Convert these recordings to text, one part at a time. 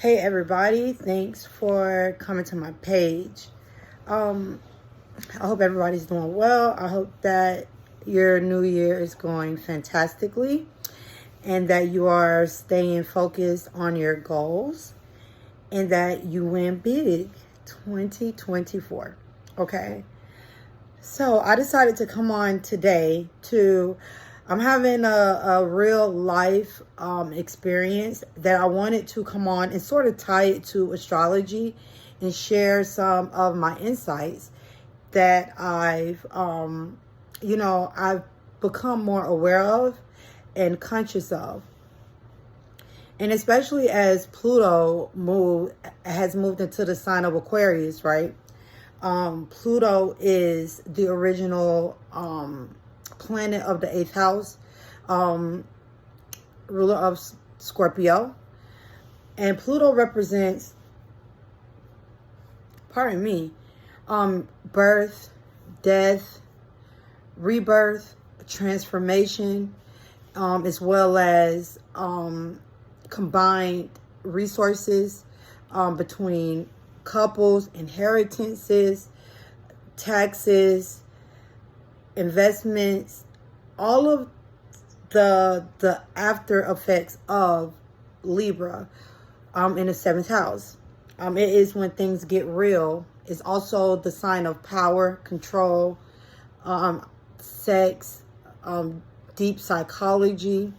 Hey everybody, thanks for coming to my page. I hope everybody's doing well. I hope that your new year is going fantastically and that you are staying focused on your goals and that you win big 2024. Okay. So I decided to come on today I'm having a real life experience that I wanted to come on and sort of tie it to astrology and share some of my insights that I've become more aware of and conscious of. And especially as Pluto has moved into the sign of Aquarius, right? Pluto is the original planet of the 8th house, ruler of Scorpio. And Pluto represents, birth, death, rebirth, transformation, as well as combined resources between couples, inheritances, taxes, investments, all of the after effects of Libra in the 7th house. It is when things get real. It's also the sign of power, control, sex, deep psychology.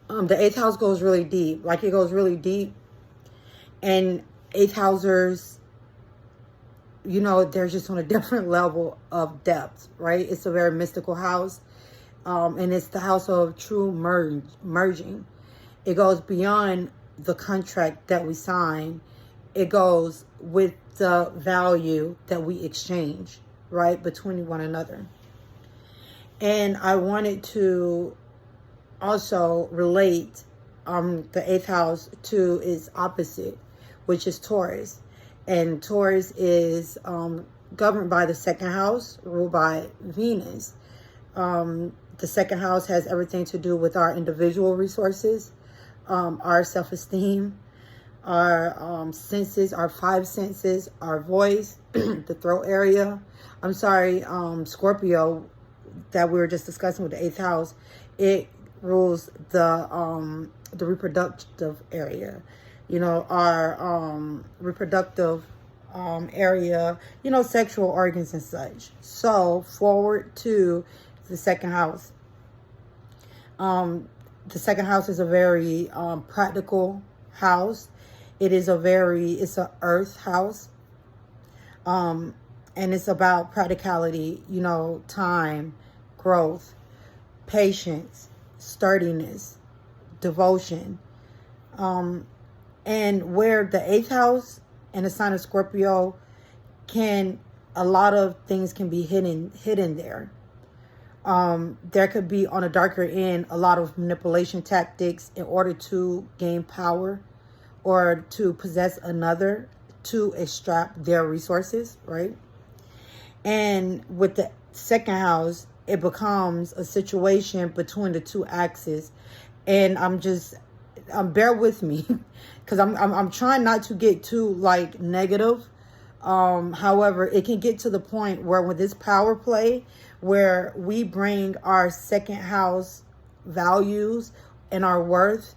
The 8th house goes really deep. It goes really deep. And 8th housers, they're just on a different level of depth, right? It's a very mystical house. And it's the house of true merging. It goes beyond the contract that we sign. It goes with the value that we exchange, right, between one another. And I wanted to also relate the 8th house to its opposite, which is Taurus. And Taurus is governed by the 2nd house, ruled by Venus. The 2nd house has everything to do with our individual resources, our self-esteem, our senses, our 5 senses, our voice, the throat area. Scorpio, that we were just discussing with the 8th house, it rules the reproductive area. Our reproductive area, sexual organs and such. So forward to the 2nd house. The 2nd house is a very practical house. It's an earth house. And it's about practicality, time, growth, patience, sturdiness, devotion. And where the 8th house and the sign of Scorpio a lot of things can be hidden there. There could be, on a darker end, a lot of manipulation tactics in order to gain power or to possess another, to extract their resources, right? And with the 2nd house, it becomes a situation between the two axes. And bear with me because I'm trying not to get too negative. However, it can get to the point where with this power play, where we bring our 2nd house values and our worth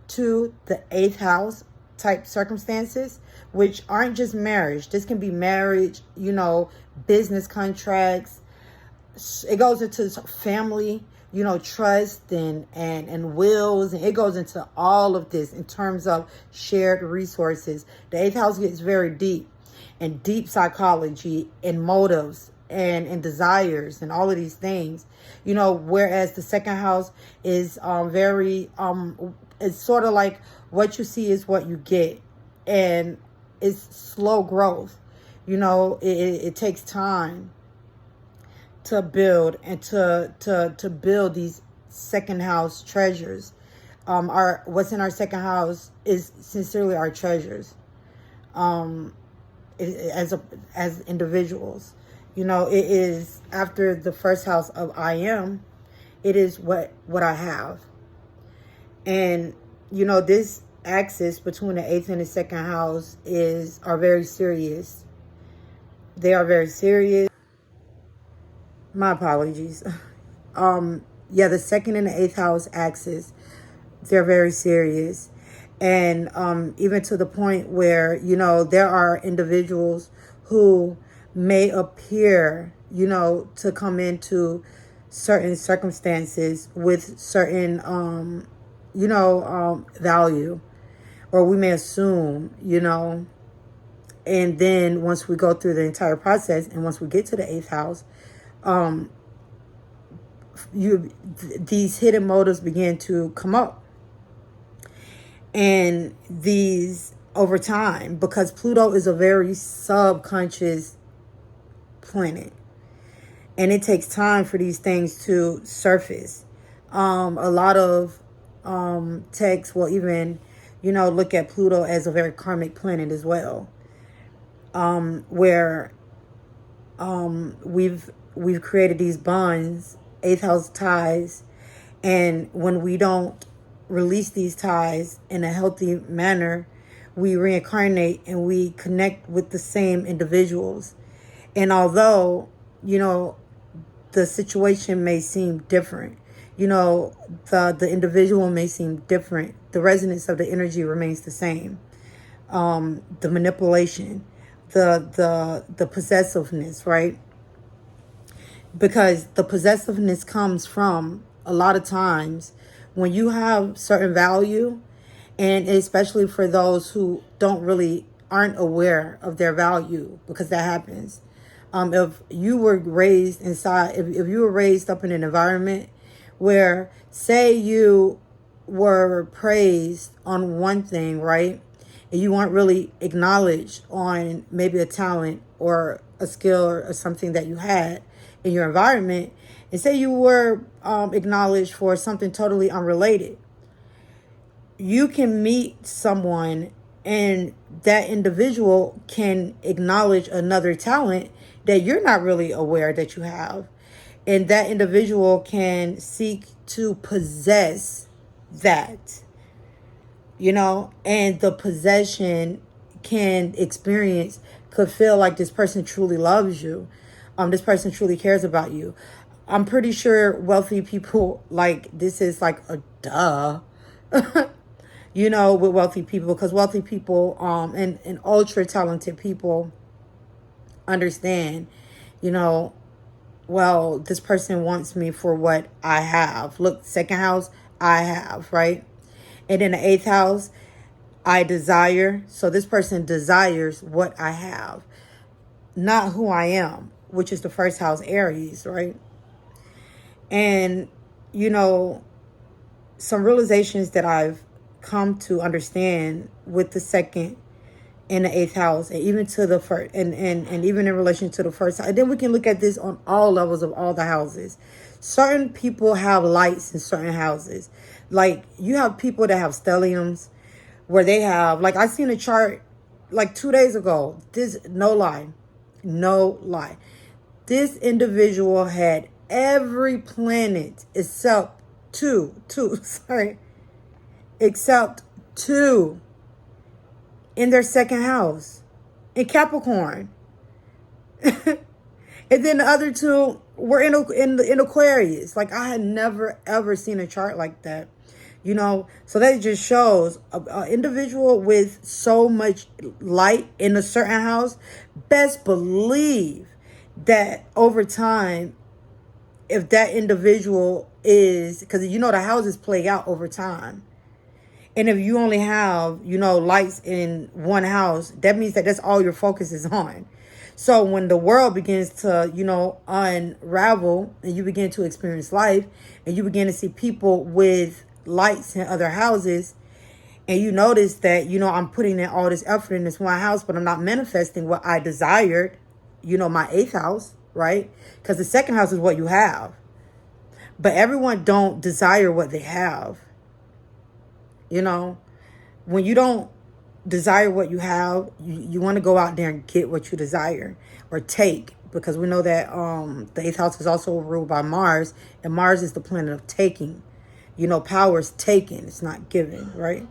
to the 8th house type circumstances, which aren't just marriage. This can be marriage, business contracts. It goes into family, trust and wills, and it goes into all of this in terms of shared resources. The 8th house gets very deep, and deep psychology and motives and desires and all of these things, whereas the 2nd house is it's sort of like what you see is what you get, and it's slow growth. It takes time to build and to build these 2nd house treasures. What's in our 2nd house is sincerely our treasures. As individuals, it is after the 1st house of I am. It is what I have, and this axis between the 8th and the 2nd house are very serious. They are very serious. My apologies. Yeah, the 2nd and the 8th house axis, they're very serious. And even to the point where, there are individuals who may appear, to come into certain circumstances with certain, value, or we may assume, and then once we go through the entire process and once we get to the 8th house, these hidden motives begin to come up. And these, over time, because Pluto is a very subconscious planet, and it takes time for these things to surface. A lot of texts will even, look at Pluto as a very karmic planet as well, where we've created these bonds, 8th house ties, and when we don't release these ties in a healthy manner, we reincarnate and we connect with the same individuals. And although, the situation may seem different, the individual may seem different, the resonance of the energy remains the same. The manipulation, the possessiveness, right? Because the possessiveness comes from, a lot of times, when you have certain value, and especially for those who aren't aware of their value, because that happens. If you were raised if you were raised up in an environment where, say, you were praised on one thing, right? And you weren't really acknowledged on maybe a talent or a skill or something that you had in your environment, and say you were acknowledged for something totally unrelated, you can meet someone and that individual can acknowledge another talent that you're not really aware that you have. And that individual can seek to possess that, and the possession could feel like this person truly loves you. This person truly cares about you. I'm pretty sure wealthy people, like, this is like a duh, with wealthy people, because wealthy people and ultra talented people understand, well, this person wants me for what I have. Look, 2nd house, I have, right? And in the 8th house, I desire. So this person desires what I have, not who I am, which is the 1st house, Aries, right? And, some realizations that I've come to understand with the 2nd and the 8th house, and even to the first, and even in relation to the 1st house. And then we can look at this on all levels of all the houses. Certain people have lights in certain houses. Like, you have people that have stelliums, where they have, like, I seen a chart like 2 days ago. No lie. This individual had every planet except except two in their 2nd house in Capricorn. And then the other 2 were in Aquarius. Like, I had never ever seen a chart like that. So that just shows an individual with so much light in a certain house, best believe that over time, if that individual is, because the houses play out over time. And if you only have, lights in one house, that means that that's all your focus is on. So when the world begins to, unravel, and you begin to experience life, and you begin to see people with lights in other houses, and you notice that, I'm putting in all this effort in this one house, but I'm not manifesting what I desired, my 8th house, right? Because the 2nd house is what you have. But everyone don't desire what they have. When you don't desire what you have, you want to go out there and get what you desire or take, because we know that the 8th house is also ruled by Mars, and Mars is the planet of taking. Power is taken, it's not given, right?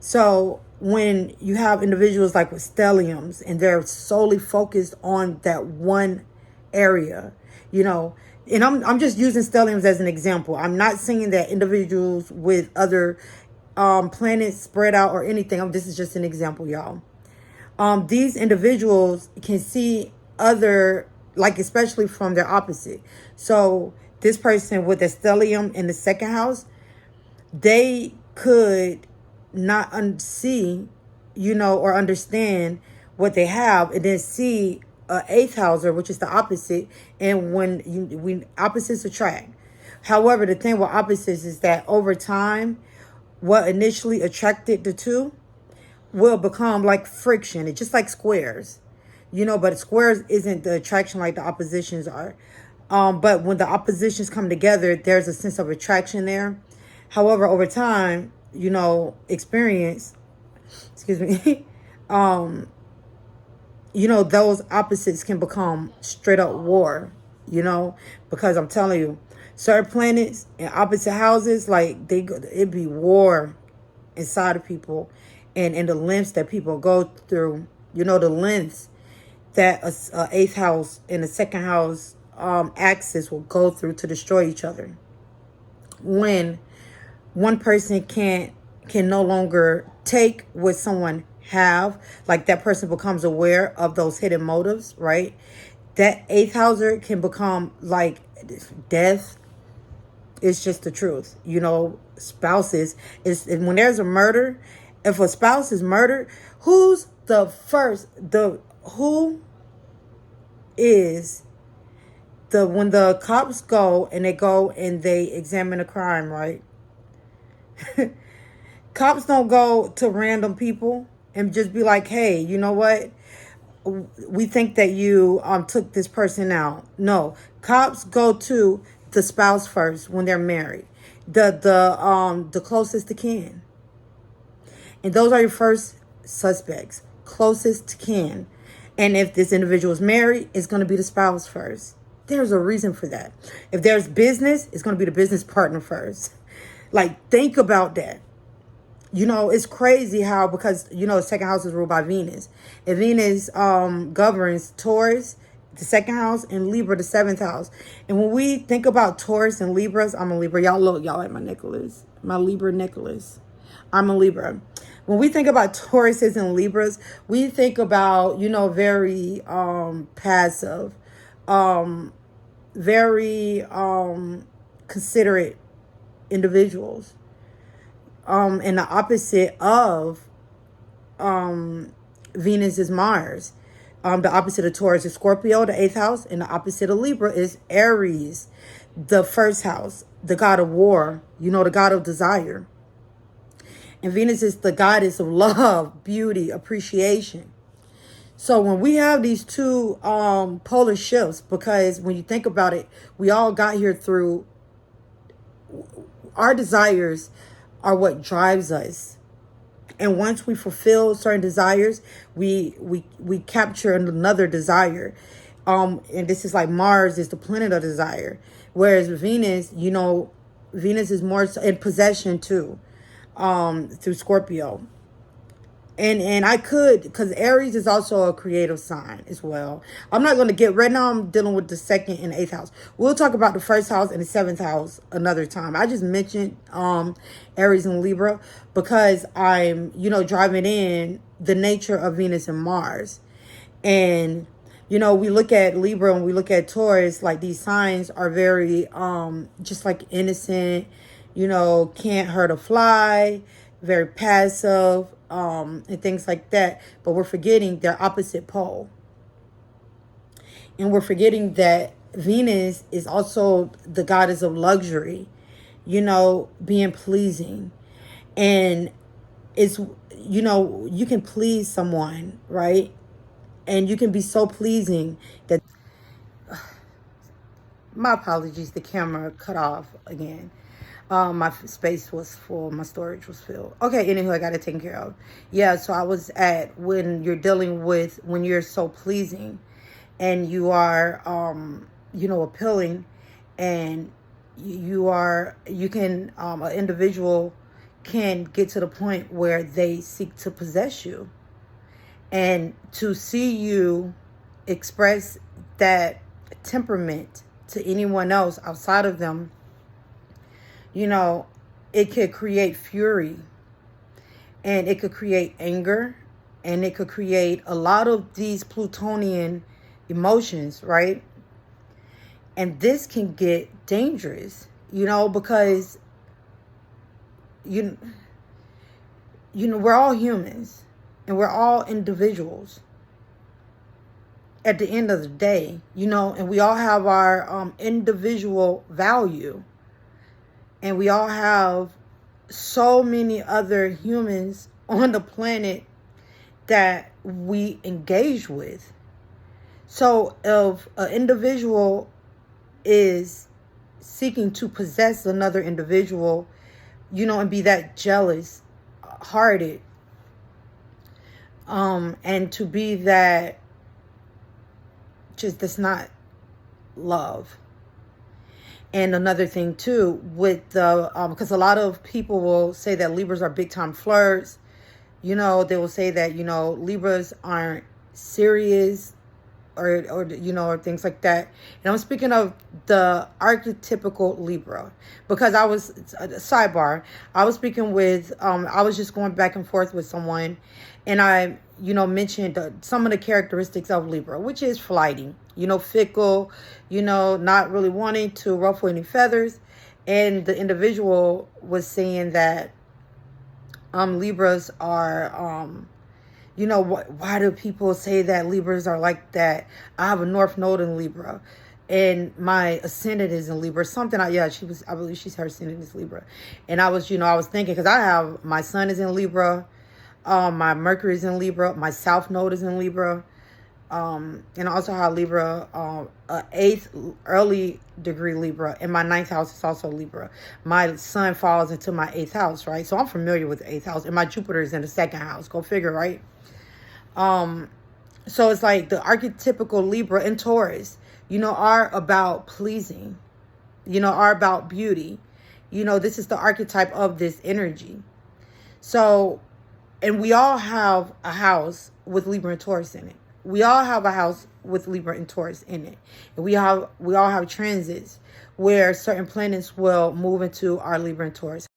So when you have individuals like with stelliums and they're solely focused on that one area, you know, and I'm just using stelliums as an example. I'm not saying that individuals with other planets spread out or anything. This is just an example, y'all. These individuals can see other, like especially from their opposite. So this person with a stellium in the second house, they could not see, you know, or understand what they have, and then see a eighth houser, which is the opposite. And when opposites attract. However, the thing with opposites is that over time, what initially attracted the two will become like friction. It's just like squares, you know, but squares isn't the attraction like the oppositions are. But when the oppositions come together, there's a sense of attraction there. However, over time, you know, experience, excuse me, you know, those opposites can become straight up war, you know, because I'm telling you, certain planets and opposite houses, like it'd be war inside of people, and the lengths that people go through, you know, the lengths that a eighth house and a second house axis will go through to destroy each other. When one person can no longer take what someone have, like that person becomes aware of those hidden motives, right? That eighth houser can become like death. It's just the truth, you know. Spouses is when there's a murder. If a spouse is murdered, who is when the cops go and they examine a crime, right? Cops don't go to random people and just be like, hey, you know what? We think that you took this person out. No, cops go to the spouse first when they're married, the closest to kin, and those are your first suspects, closest to kin. And if this individual is married, it's going to be the spouse first. There's a reason for that. If there's business, it's going to be the business partner first. Like, think about that. You know, it's crazy how, because, you know, the second house is ruled by Venus. And Venus governs Taurus, the second house, and Libra, the seventh house. And when we think about Taurus and Libras, I'm a Libra. Y'all look, y'all like my necklace, my Libra necklace. I'm a Libra. When we think about Tauruses and Libras, we think about, you know, very passive, very considerate individuals. And the opposite of Venus is Mars. The opposite of Taurus is Scorpio, the eighth house, and the opposite of Libra is Aries, the first house, the god of war, you know, the god of desire. And Venus is the goddess of love, beauty, appreciation. So when we have these two polar shifts, because when you think about it, we all got here through our desires are what drives us. And once we fulfill certain desires, we capture another desire. And this is like Mars is the planet of desire. Whereas Venus, you know, Venus is more in possession too, through Scorpio. And I could, because Aries is also a creative sign as well. I'm not going to get, right now I'm dealing with the second and eighth house. We'll talk about the first house and the seventh house another time. I just mentioned Aries and Libra because I'm, you know, driving in the nature of Venus and Mars. And, you know, we look at Libra and we look at Taurus, like these signs are very just like innocent, you know, can't hurt a fly, very passive, and things like that. But we're forgetting their opposite pole. And we're forgetting that Venus is also the goddess of luxury, you know, being pleasing. And it's, you know, you can please someone, right? And you can be so pleasing that, my apologies, the camera cut off again. My space was full, my storage was filled. Okay, anywho, I got it taken care of. Yeah, so I was at when you're dealing with, when you're so pleasing and you are, you know, appealing, and you can, an individual can get to the point where they seek to possess you. And to see you express that temperament to anyone else outside of them, you know, it could create fury, and it could create anger, and it could create a lot of these Plutonian emotions, right? And this can get dangerous, you know, because you know, we're all humans and we're all individuals at the end of the day, you know, and we all have our individual value, and we all have so many other humans on the planet that we engage with. So if an individual is seeking to possess another individual, you know, and be that jealous hearted, and to be that, just, that's not love. And another thing too, with the because a lot of people will say that Libras are big time flirts. You know, they will say that, you know, Libras aren't serious, or you know, or things like that. And I'm speaking of the archetypical Libra, because I was, sidebar, I was speaking with I was just going back and forth with someone, and I, you know, mentioned some of the characteristics of Libra, which is flighty, you know, fickle, you know, not really wanting to ruffle any feathers. And the individual was saying that Libras are you know, why do people say that Libras are like that? I have a North Node in Libra, and my ascendant is in Libra. Something, I believe her ascendant is Libra. And I was, you know, I was thinking, because I have, my sun is in Libra, my Mercury is in Libra, my South Node is in Libra, and I also have Libra, 8th early degree Libra, and my 9th house is also Libra. My sun falls into my 8th house, right? So I'm familiar with the 8th house, and my Jupiter is in the 2nd house. Go figure, right? So it's like the archetypical Libra and Taurus, you know, are about pleasing, you know, are about beauty. You know, this is the archetype of this energy. So, and we all have a house with Libra and Taurus in it. We all have a house with Libra and Taurus in it. And we all have transits where certain planets will move into our Libra and Taurus